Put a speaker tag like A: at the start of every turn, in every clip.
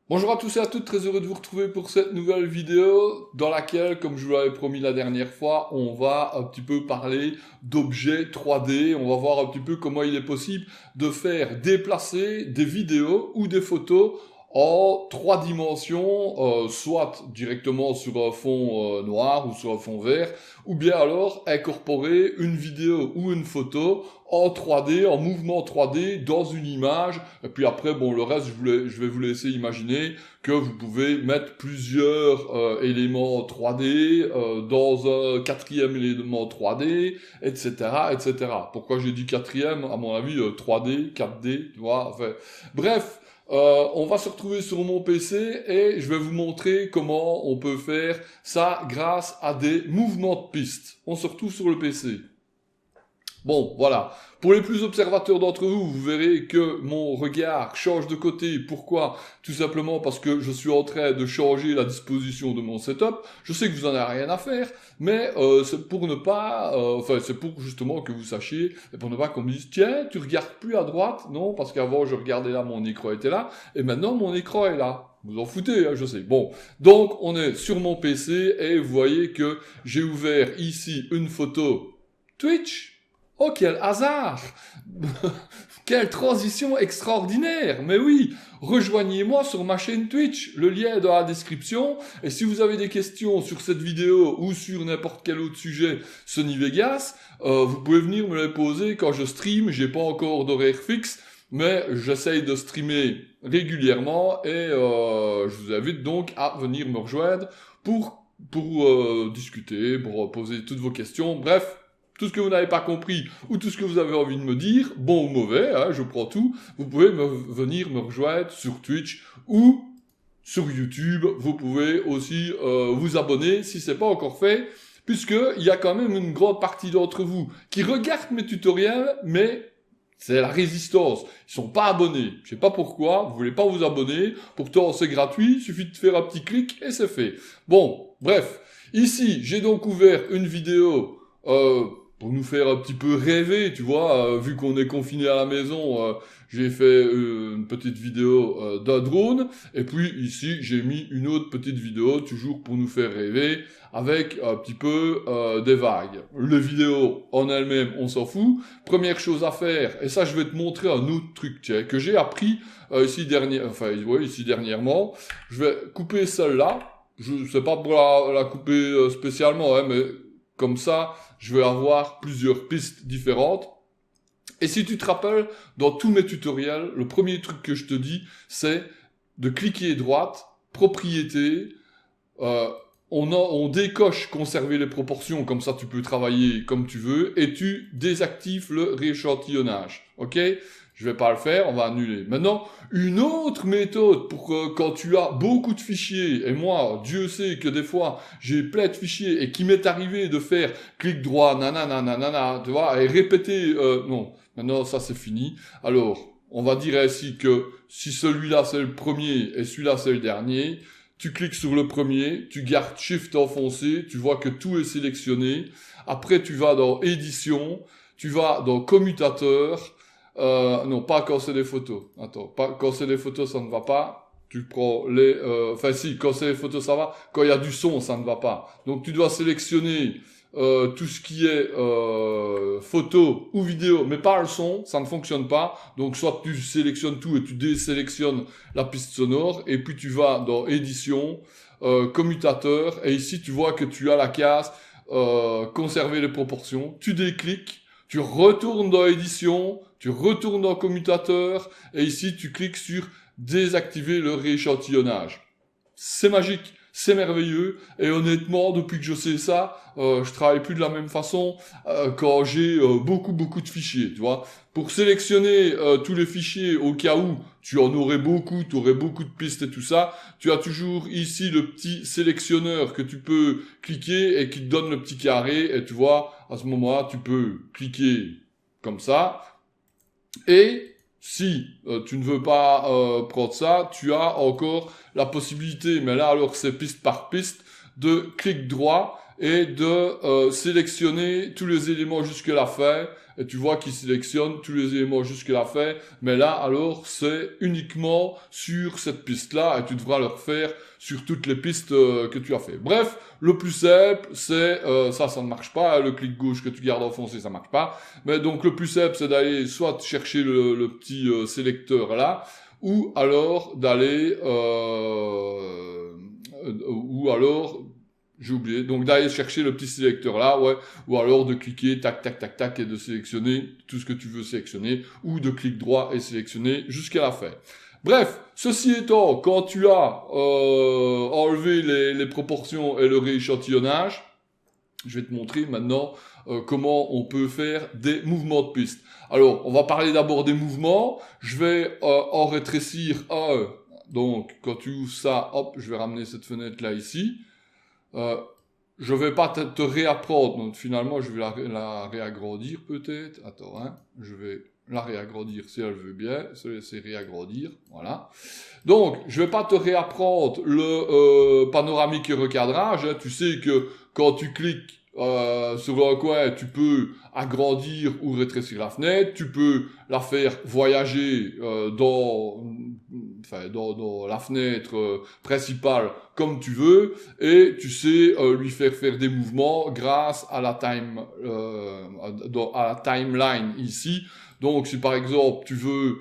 A: Bonjour à tous et à toutes, très heureux de vous retrouver pour cette nouvelle vidéo dans laquelle, comme je vous l'avais promis la dernière fois, on va un petit peu parler d'objets 3D, on va voir un petit peu comment il est possible de faire déplacer des vidéos ou des photos en 3 dimensions, soit directement sur un fond noir ou sur un fond vert, ou bien alors incorporer une vidéo ou une photo en 3D, en mouvement 3D, dans une image. Et puis après, bon, le reste, je vais vous laisser imaginer que vous pouvez mettre plusieurs éléments 3D dans un quatrième élément 3D, etc., etc. Pourquoi j'ai dit quatrième? À mon avis, 3D, 4D, tu vois. Enfin, bref. On va se retrouver sur mon PC et je vais vous montrer comment on peut faire ça grâce à des mouvements de piste. On se retrouve sur le PC. Bon, voilà. Pour les plus observateurs d'entre vous, vous verrez que mon regard change de côté. Pourquoi? Tout simplement parce que je suis en train de changer la disposition de mon setup. Je sais que vous en avez rien à faire, mais c'est pour ne pas... enfin, c'est pour justement que vous sachiez, et pour ne pas qu'on me dise, tiens, tu regardes plus à droite. Non, parce qu'avant, je regardais là, mon écran était là, et maintenant, mon écran est là. Vous en foutez, hein, je sais. Bon, donc, on est sur mon PC, et vous voyez que j'ai ouvert ici une photo Twitch. Oh, quel hasard! Quelle transition extraordinaire! Mais oui, rejoignez-moi sur ma chaîne Twitch, le lien est dans la description. Et si vous avez des questions sur cette vidéo ou sur n'importe quel autre sujet Sony Vegas, vous pouvez venir me les poser quand je stream. J'ai pas encore d'horaire fixe, mais j'essaye de streamer régulièrement et je vous invite donc à venir me rejoindre pour discuter, pour poser toutes vos questions. Bref. Tout ce que vous n'avez pas compris ou tout ce que vous avez envie de me dire, bon ou mauvais, hein, je prends tout, vous pouvez venir me rejoindre sur Twitch ou sur YouTube. Vous pouvez aussi vous abonner si c'est pas encore fait, puisqu'il y a quand même une grande partie d'entre vous qui regardent mes tutoriels, mais c'est la résistance. Ils sont pas abonnés. Je sais pas pourquoi, vous voulez pas vous abonner, pourtant c'est gratuit, il suffit de faire un petit clic et c'est fait. Bon, bref. Ici, j'ai donc ouvert une vidéo pour nous faire un petit peu rêver, tu vois, vu qu'on est confiné à la maison, j'ai fait une petite vidéo d'un drone, et puis ici j'ai mis une autre petite vidéo, toujours pour nous faire rêver, avec un petit peu des vagues. Les vidéos en elles-mêmes, on s'en fout. Première chose à faire, et ça je vais te montrer un autre truc, tiens, que j'ai appris ici dernièrement. Je vais couper celle-là, je sais pas pour la couper spécialement, hein, mais comme ça, je vais avoir plusieurs pistes différentes. Et si tu te rappelles, dans tous mes tutoriels, le premier truc que je te dis, c'est de cliquer droite, propriété, on décoche conserver les proportions, comme ça tu peux travailler comme tu veux, et tu désactives le rééchantillonnage. Ok? Je vais pas le faire, on va annuler. Maintenant, une autre méthode pour que quand tu as beaucoup de fichiers, et moi, Dieu sait que des fois, j'ai plein de fichiers, et qu'il m'est arrivé de faire clic droit, nanana, tu vois, et répéter, non, maintenant ça c'est fini. Alors, on va dire ainsi que si celui-là c'est le premier, et celui-là c'est le dernier, tu cliques sur le premier, tu gardes Shift enfoncé, tu vois que tout est sélectionné. Après, tu vas dans Édition, tu vas dans Commutateur. Non, pas quand c'est des photos. Attends, pas quand c'est des photos, ça ne va pas. Tu prends les... Enfin si, quand c'est des photos, ça va. Quand il y a du son, ça ne va pas. Donc tu dois sélectionner tout ce qui est photo ou vidéo, mais pas le son, ça ne fonctionne pas. Donc soit tu sélectionnes tout et tu désélectionnes la piste sonore, et puis tu vas dans Édition, Commutateur, et ici tu vois que tu as la case conserver les proportions. Tu décliques, tu retournes dans Édition, tu retournes dans Commutateur, et ici tu cliques sur désactiver le rééchantillonnage. C'est magique. C'est merveilleux, et honnêtement, depuis que je sais ça, je travaille plus de la même façon quand j'ai beaucoup de fichiers, tu vois. Pour sélectionner tous les fichiers au cas où tu en aurais beaucoup, tu aurais beaucoup de pistes et tout ça, tu as toujours ici le petit sélectionneur que tu peux cliquer et qui te donne le petit carré, et tu vois, à ce moment-là, tu peux cliquer comme ça, et si tu ne veux pas prendre ça, tu as encore la possibilité, mais là alors c'est piste par piste, de clic droit, et de sélectionner tous les éléments jusque-là faits. Et tu vois qu'il sélectionne tous les éléments jusque-là faits. Mais là, alors, c'est uniquement sur cette piste-là et tu devras le refaire sur toutes les pistes que tu as fait. Bref, le plus simple, c'est... ça ne marche pas. Hein, le clic gauche que tu gardes enfoncé, ça marche pas. Mais donc, le plus simple, c'est d'aller soit chercher le petit sélecteur là, ou alors d'aller... ou alors... J'ai oublié. Donc d'aller chercher le petit sélecteur là, ouais, ou alors de cliquer tac tac tac tac et de sélectionner tout ce que tu veux sélectionner, ou de clic droit et sélectionner jusqu'à la fin. Bref, ceci étant, quand tu as enlevé les proportions et le rééchantillonnage, je vais te montrer maintenant comment on peut faire des mouvements de piste. Alors, on va parler d'abord des mouvements. Je vais en rétrécir un. Donc, quand tu ouvres ça, hop, je vais ramener cette fenêtre là ici. Je vais pas te réapprendre, donc finalement je vais la réagrandir peut-être. Attends, hein, je vais la réagrandir si elle veut bien, c'est réagrandir, voilà. Donc, je vais pas te réapprendre le panoramique et recadrage, hein. Tu sais que quand tu cliques sur un coin, tu peux agrandir ou rétrécir la fenêtre, tu peux la faire voyager dans la fenêtre principale comme tu veux, et tu sais lui faire des mouvements grâce à la timeline ici. Donc si par exemple tu veux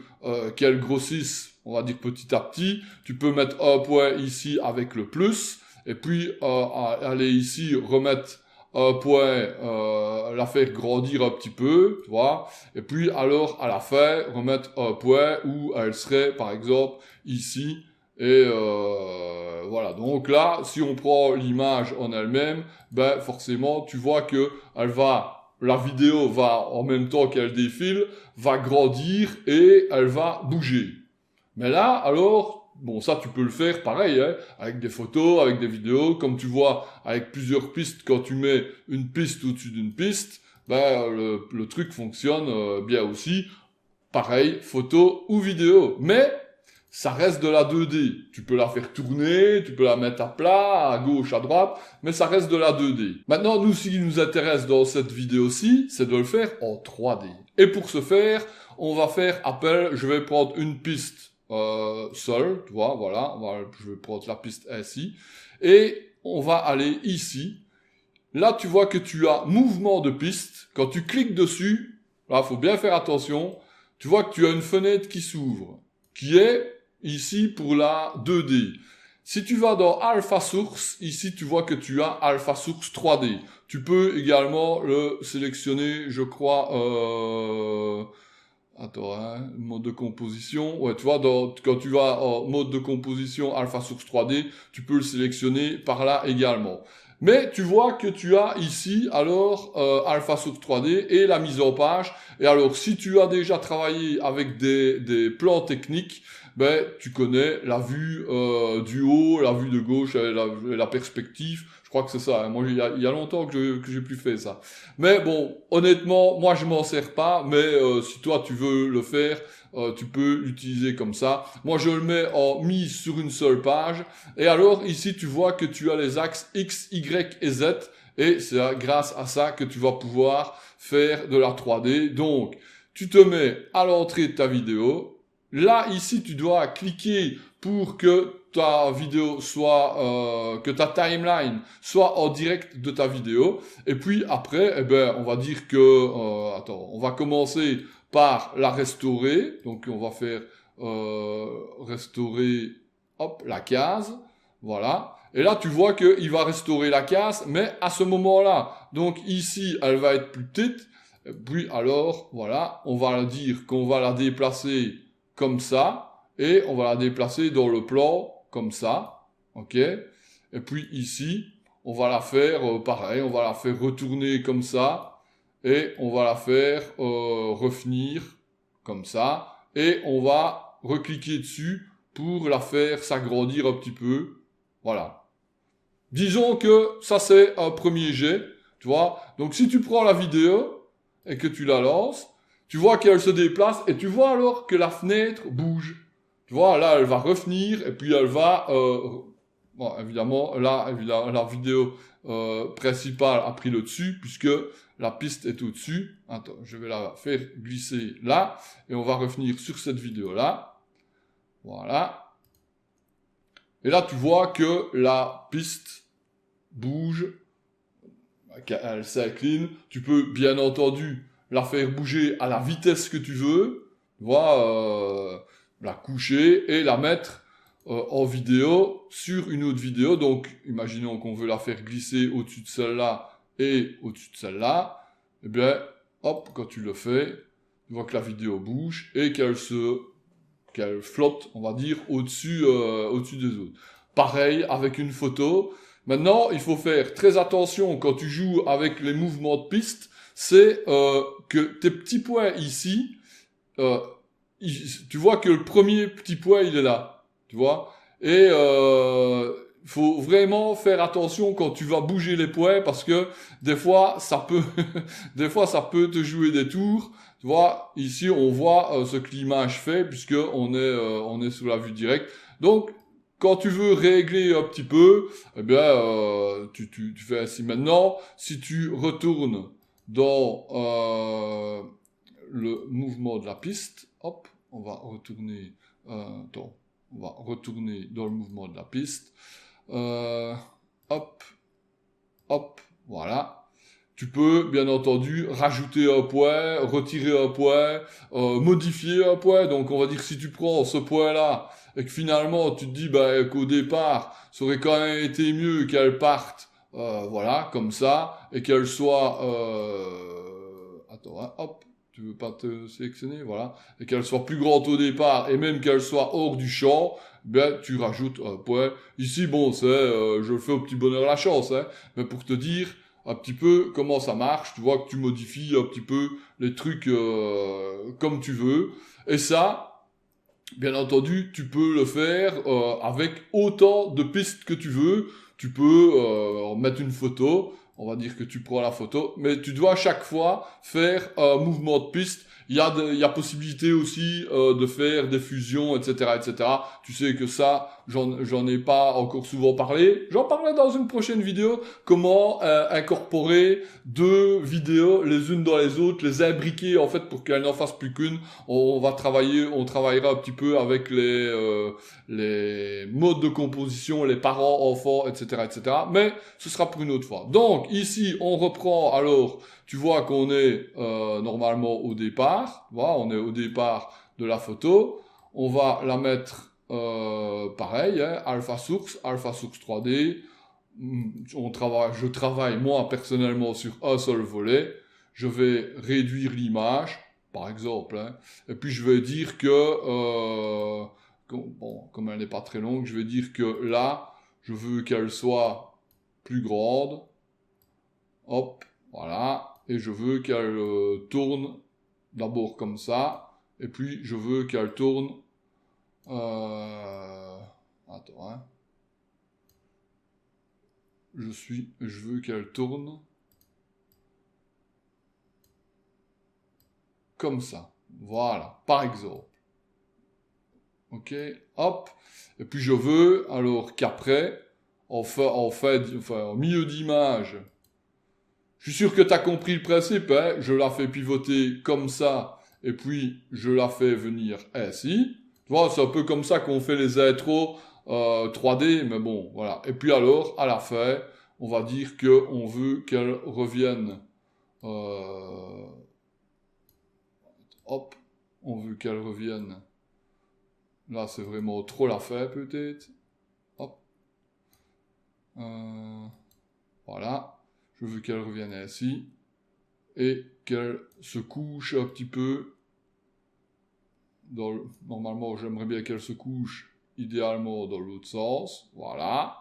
A: qu'elle grossisse, on va dire petit à petit, tu peux mettre un point ici avec le plus, et puis aller ici remettre un point, la faire grandir un petit peu, tu vois, et puis alors à la fin remettre un point où elle serait par exemple ici, et voilà. Donc là, si on prend l'image en elle-même, ben forcément tu vois que la vidéo va en même temps qu'elle défile, va grandir et elle va bouger. Mais là, alors, bon, ça, tu peux le faire pareil, hein, avec des photos, avec des vidéos. Comme tu vois, avec plusieurs pistes, quand tu mets une piste au-dessus d'une piste, ben, le truc fonctionne bien aussi. Pareil, photo ou vidéo. Mais, ça reste de la 2D. Tu peux la faire tourner, tu peux la mettre à plat, à gauche, à droite, mais ça reste de la 2D. Maintenant, nous, ce qui nous intéresse dans cette vidéo-ci, c'est de le faire en 3D. Et pour ce faire, on va faire appel, je vais prendre une piste seule, tu vois, voilà, je vais prendre la piste ainsi, et on va aller ici. Là, tu vois que tu as mouvement de piste. Quand tu cliques dessus, là, faut bien faire attention, tu vois que tu as une fenêtre qui s'ouvre, qui est ici pour la 2D. Si tu vas dans Alpha Source, ici tu vois que tu as Alpha Source 3D. Tu peux également le sélectionner, je crois, attends, hein, mode de composition. Ouais, tu vois, quand tu vas en mode de composition Alpha Source 3D, tu peux le sélectionner par là également. Mais tu vois que tu as ici, alors, Alpha Source 3D et la mise en page. Et alors, si tu as déjà travaillé avec des plans techniques, ben, tu connais la vue du haut, la vue de gauche, la perspective. Je crois que c'est ça. Hein. Moi, il y a longtemps que j'ai plus fait ça. Mais bon, honnêtement, moi, je m'en sers pas. Mais si toi, tu veux le faire, tu peux l'utiliser comme ça. Moi, je le mets en mise sur une seule page. Et alors, ici, tu vois que tu as les axes X, Y et Z. Et c'est grâce à ça que tu vas pouvoir faire de la 3D. Donc, tu te mets à l'entrée de ta vidéo. Là, ici, tu dois cliquer pour que ta vidéo soit, que ta timeline soit en direct de ta vidéo. Et puis après, eh ben, on va dire que, attends, on va commencer par la restaurer. Donc, on va faire restaurer, hop, la case. Voilà. Et là, tu vois qu'il va restaurer la case, mais à ce moment-là. Donc ici, elle va être plus petite. Et puis alors, voilà, on va dire qu'on va la déplacer comme ça, et on va la déplacer dans le plan, comme ça, ok? Et puis ici, on va la faire, pareil, on va la faire retourner comme ça, et on va la faire revenir, comme ça, et on va recliquer dessus pour la faire s'agrandir un petit peu, voilà. Disons que ça c'est un premier jet, tu vois? Donc si tu prends la vidéo, et que tu la lances, tu vois qu'elle se déplace et tu vois alors que la fenêtre bouge. Tu vois, là, elle va revenir et puis elle va Bon, évidemment, là, la vidéo principale a pris le dessus, puisque la piste est au-dessus. Attends, je vais la faire glisser là, et on va revenir sur cette vidéo-là. Voilà. Et là, tu vois que la piste bouge, elle s'incline. Tu peux, bien entendu, la faire bouger à la vitesse que tu veux. Tu vois, la coucher et la mettre en vidéo sur une autre vidéo. Donc, imaginons qu'on veut la faire glisser au-dessus de celle-là et au-dessus de celle-là. Eh bien, hop, quand tu le fais, tu vois que la vidéo bouge et qu'elle flotte, on va dire, au-dessus des autres. Pareil avec une photo. Maintenant, il faut faire très attention quand tu joues avec les mouvements de piste, c'est que tes petits points ici, tu vois que le premier petit point, il est là. Tu vois? Et faut vraiment faire attention quand tu vas bouger les points parce que des fois ça peut des fois ça peut te jouer des tours. Tu vois, ici on voit ce que l'image fait puisque on est sous la vue directe. Donc quand tu veux régler un petit peu, eh bien tu fais ainsi. Maintenant, si tu retournes dans le mouvement de la piste, hop, on va retourner on va retourner dans le mouvement de la piste. Hop, hop, voilà. Tu peux, bien entendu, rajouter un point, retirer un point, modifier un point. Donc, on va dire que si tu prends ce point-là et que finalement, tu te dis qu'au départ, ça aurait quand même été mieux qu'elle parte, voilà, comme ça, et qu'elle soit... Attends, hein, hop. Tu veux pas te sélectionner, voilà, et qu'elle soit plus grande au départ, et même qu'elle soit hors du champ, ben tu rajoutes un point. Ici, bon, c'est, je le fais au petit bonheur la chance, hein, mais pour te dire un petit peu comment ça marche, tu vois que tu modifies un petit peu les trucs comme tu veux, et ça, bien entendu, tu peux le faire avec autant de pistes que tu veux. Tu peux mettre une photo, on va dire que tu prends la photo, mais tu dois à chaque fois faire un mouvement de piste. Il y a possibilité aussi de faire des fusions, etc., etc. Tu sais que ça, j'en ai pas encore souvent parlé. J'en parlerai dans une prochaine vidéo, comment incorporer deux vidéos les unes dans les autres, les imbriquer en fait pour qu'elles n'en fassent plus qu'une. On travaillera un petit peu avec les modes de composition, les parents, enfants, etc., etc. Mais ce sera pour une autre fois. Donc ici, on reprend. Alors, tu vois qu'on est normalement au départ. Voilà, on est au départ de la photo. On va la mettre pareil, hein, Alpha Source 3D. Je travaille moi personnellement sur un seul volet. Je vais réduire l'image, par exemple, hein, et puis je vais dire que bon, comme elle n'est pas très longue, je vais dire que là, je veux qu'elle soit plus grande. Hop, voilà. Et je veux qu'elle tourne d'abord comme ça. Et puis, je veux qu'elle tourne... Attends, hein. Je veux qu'elle tourne comme ça. Voilà, par exemple. Ok, hop. Et puis je veux alors qu'après, en milieu d'image, je suis sûr que tu as compris le principe, hein, je la fais pivoter comme ça, et puis je la fais venir ainsi. Tu vois, c'est un peu comme ça qu'on fait les intros 3D, mais bon, voilà. Et puis alors, à la fin, on va dire qu'on veut qu'elle revienne. Hop, on veut qu'elle revienne. Là, c'est vraiment trop la fin, peut-être. Hop. Voilà. Je veux qu'elle revienne ainsi. Et qu'elle se couche un petit peu. Normalement, j'aimerais bien qu'elle se couche idéalement dans l'autre sens. Voilà.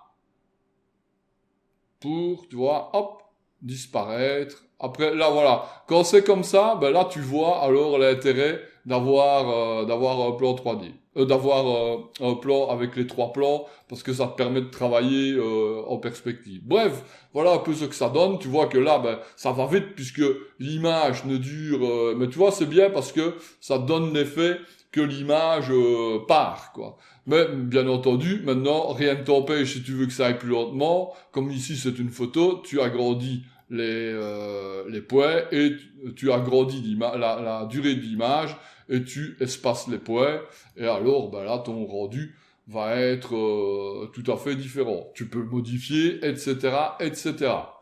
A: Pour, tu vois, hop, disparaître. Après, là, voilà. Quand c'est comme ça, ben là, tu vois alors l'intérêt d'avoir un plan 3D. D'avoir un plan avec les 3 plans, parce que ça te permet de travailler en perspective. Bref, voilà un peu ce que ça donne. Tu vois que là, ben, ça va vite, puisque l'image ne dure... mais tu vois, c'est bien parce que ça donne l'effet que l'image part, quoi. Mais, bien entendu, maintenant, rien ne t'empêche, si tu veux que ça aille plus lentement, comme ici c'est une photo, tu agrandis les points, et tu agrandis la durée de l'image, et tu espaces les points, et alors, ben là, ton rendu va être tout à fait différent. Tu peux le modifier, etc., etc.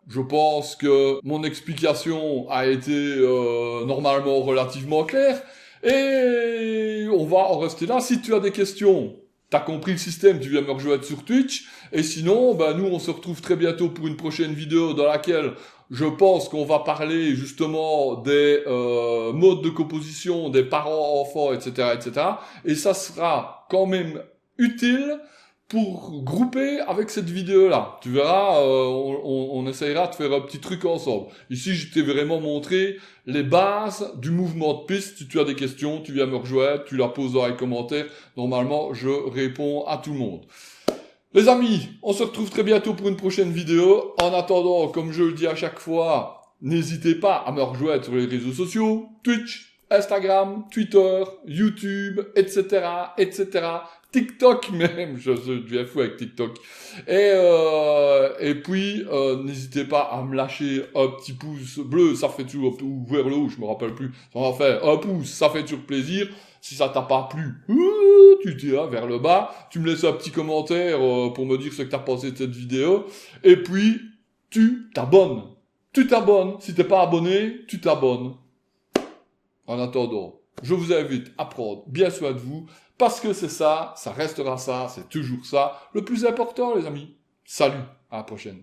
A: Je pense que mon explication a été normalement relativement claire, et on va en rester là. Si tu as des questions, t'as compris le système, tu viens me rejoindre sur Twitch, et sinon, ben nous on se retrouve très bientôt pour une prochaine vidéo dans laquelle je pense qu'on va parler justement des modes de composition, des parents-enfants, etc., etc. Et ça sera quand même utile pour grouper avec cette vidéo-là. Tu verras, on essayera de faire un petit truc ensemble. Ici, je t'ai vraiment montré les bases du mouvement de piste. Si tu as des questions, tu viens me rejoindre, tu la poses dans les commentaires. Normalement, je réponds à tout le monde. Les amis, on se retrouve très bientôt pour une prochaine vidéo. En attendant, comme je le dis à chaque fois, n'hésitez pas à me rejoindre sur les réseaux sociaux, Twitch, Instagram, Twitter, YouTube, etc., etc., TikTok même, je deviens fou avec TikTok. Et puis, n'hésitez pas à me lâcher un petit pouce bleu, ça fait toujours, ou vers le haut, je me rappelle plus. Enfin, un pouce, ça fait toujours plaisir. Si ça t'a pas plu, tu tires vers le bas, tu me laisses un petit commentaire pour me dire ce que t'as pensé de cette vidéo, et puis, tu t'abonnes. Tu t'abonnes. Si t'es pas abonné, tu t'abonnes. En attendant, je vous invite à prendre bien soin de vous, parce que c'est ça, ça restera ça, c'est toujours ça, le plus important les amis. Salut, à la prochaine.